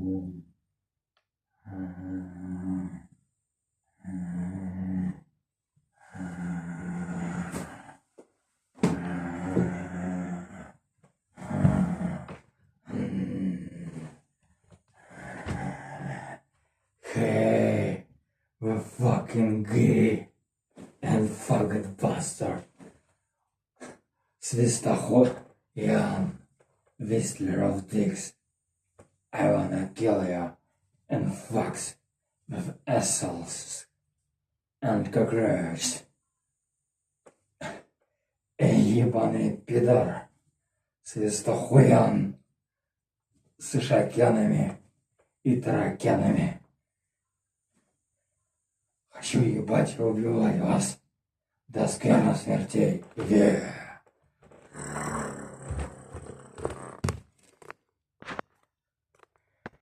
Hey, you fucking gay and fucking bastard. Свистоход Ian Whistler of dicks. I wanna kill you and fucks with assholes and cockroaches. Ебаный пидор. Свистохуян с ишакянами и таракянами. Хочу ебать и убивать вас до скверных смертей.